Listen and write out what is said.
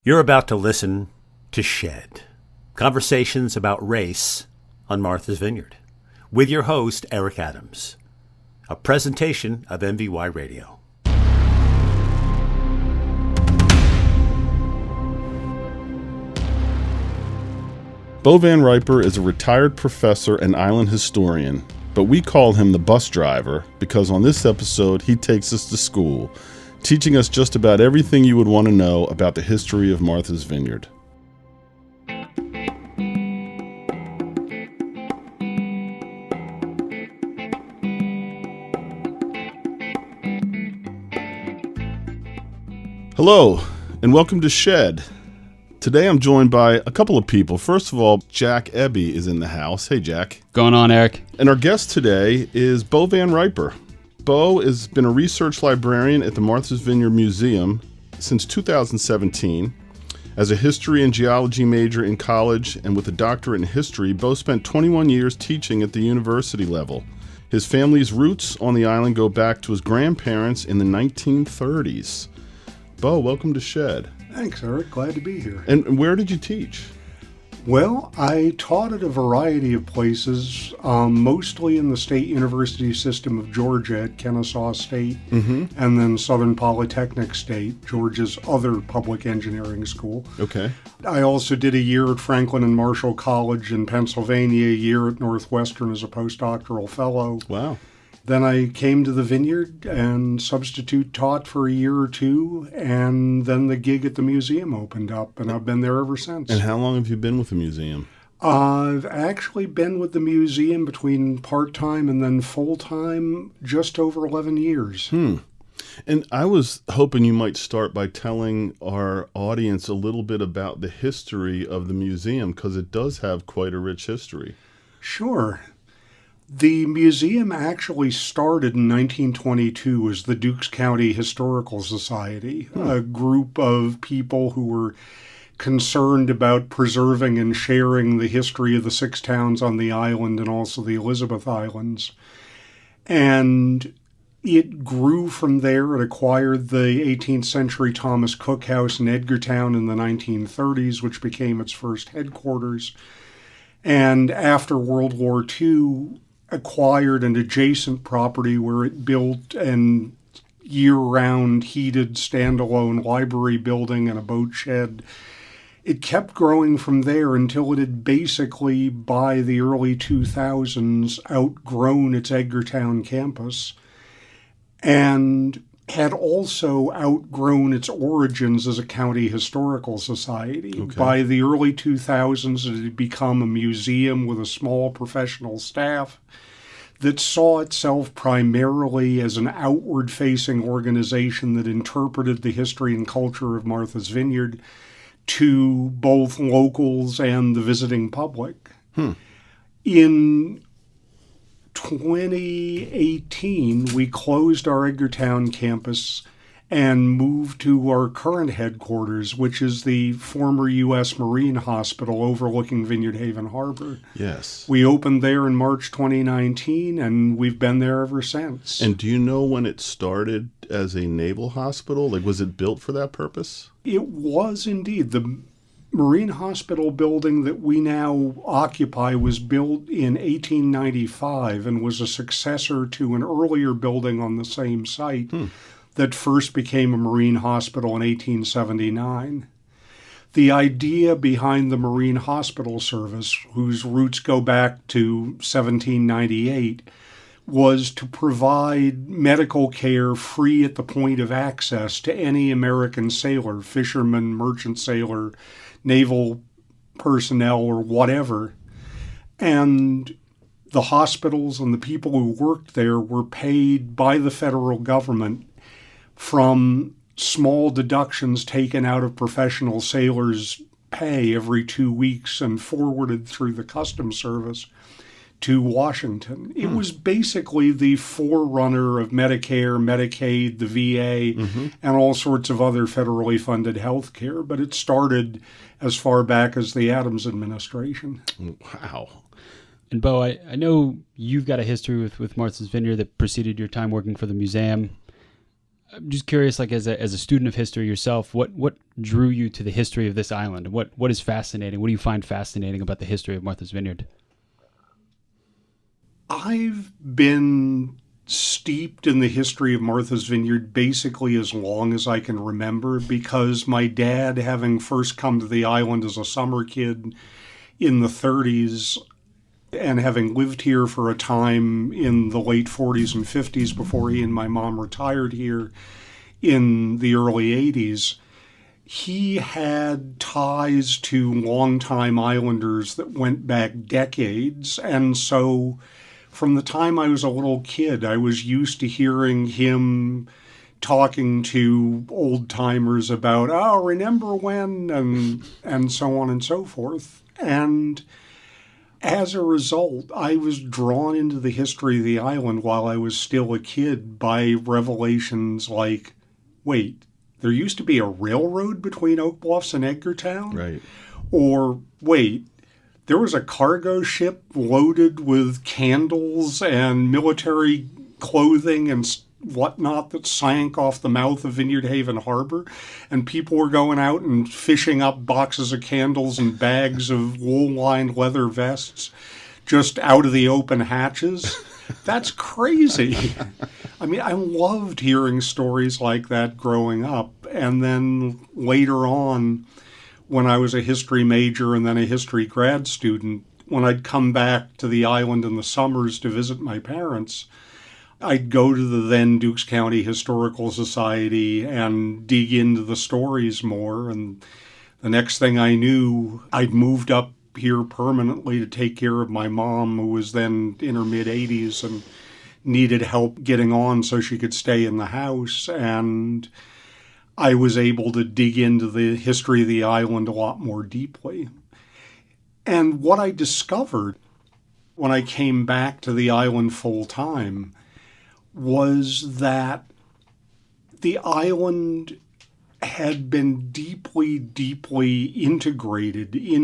You're about to listen to Shed, conversations about race on Martha's Vineyard, with your host, Eric Adams, a presentation of MVY Radio. Bo Van Riper is a retired professor and island historian, but we call him the bus driver because on this episode he takes us to school, teaching us just about everything you would want to know about the history of Martha's Vineyard. Hello, and welcome to Shed. Today I'm joined by a couple of people. First of all, Jack Ebby is in the house. Hey, Jack. Going on, Eric. And our guest today is Bo Van Riper. Bo has been a research librarian at the Martha's Vineyard Museum since 2017. As a history and geology major in college and with a doctorate in history, Bo spent 21 years teaching at the university level. His family's roots on the island go back to his grandparents in the 1930s. Bo, welcome to Shed. Thanks, Eric. Glad to be here. And where did you teach? Well, I taught at a variety of places, mostly in the State University system of Georgia at Kennesaw State, and then Southern Polytechnic State, Georgia's other public engineering school. Okay. I also did a year at Franklin and Marshall College in Pennsylvania, a year at Northwestern as a postdoctoral fellow. Wow. Then I came to the Vineyard and substitute taught for a year or two, and then the gig at the museum opened up, and I've been there ever since. And how long have you been with the museum? I've actually been with the museum between part-time and then full-time just over 11 years. And I was hoping you might start by telling our audience a little bit about the history of the museum, because it does have quite a rich history. Sure. The museum actually started in 1922 as the Dukes County Historical Society, a group of people who were concerned about preserving and sharing the history of the 6 towns on the island and also the Elizabeth Islands. And it grew from there. It acquired the 18th century Thomas Cook House in Edgartown in the 1930s, which became its first headquarters. And after World War II, acquired an adjacent property where it built an year-round heated standalone library building and a boat shed. It kept growing from there until it had basically, by the early 2000s, outgrown its Edgartown campus and had also outgrown its origins as a county historical society. Okay. By the early 2000s, it had become a museum with a small professional staff that saw itself primarily as an outward-facing organization that interpreted the history and culture of Martha's Vineyard to both locals and the visiting public. In 2018, we closed our Edgartown campus and moved to our current headquarters, which is the former U.S. Marine Hospital overlooking Vineyard Haven Harbor. Yes. We opened there in March 2019, and we've been there ever since. And do you know when it started as a naval hospital? Like, was it built for that purpose? It was indeed. The Marine Hospital building that we now occupy was built in 1895 and was a successor to an earlier building on the same site that first became a Marine Hospital in 1879. The idea behind the Marine Hospital Service, whose roots go back to 1798, was to provide medical care free at the point of access to any American sailor, fisherman, merchant sailor, naval personnel, or whatever. And the hospitals and the people who worked there were paid by the federal government from small deductions taken out of professional sailors' pay every 2 weeks and forwarded through the Customs Service to Washington. It was basically the forerunner of Medicare, Medicaid, the VA, and all sorts of other federally funded health care, but it started as far back as the Adams administration. Wow. And Bo, I know you've got a history with Martha's Vineyard that preceded your time working for the museum. I'm just curious, like as a student of history yourself, what drew you to the history of this island? What is fascinating? What do you find fascinating about the history of Martha's Vineyard? I've been steeped in the history of Martha's Vineyard basically as long as I can remember, because my dad, having first come to the island as a summer kid in the 30s and having lived here for a time in the late 40s and 50s before he and my mom retired here in the early 80s, he had ties to longtime islanders that went back decades. And so from the time I was a little kid, I was used to hearing him talking to old timers about, oh, remember when, and so on and so forth. And as a result, I was drawn into the history of the island while I was still a kid by revelations like, wait, there used to be a railroad between Oak Bluffs and Edgartown? Right. Or wait, there was a cargo ship loaded with candles and military clothing and whatnot that sank off the mouth of Vineyard Haven Harbor, and people were going out and fishing up boxes of candles and bags of wool-lined leather vests just out of the open hatches. That's crazy. I mean, I loved hearing stories like that growing up. And then later on, when I was a history major and then a history grad student, when I'd come back to the island in the summers to visit my parents, I'd go to the then Dukes County Historical Society and dig into the stories more. And the next thing I knew, I'd moved up here permanently to take care of my mom, who was then in her mid-80s and needed help getting on so she could stay in the house. And I was able to dig into the history of the island a lot more deeply. And what I discovered when I came back to the island full time was that the island had been deeply, deeply integrated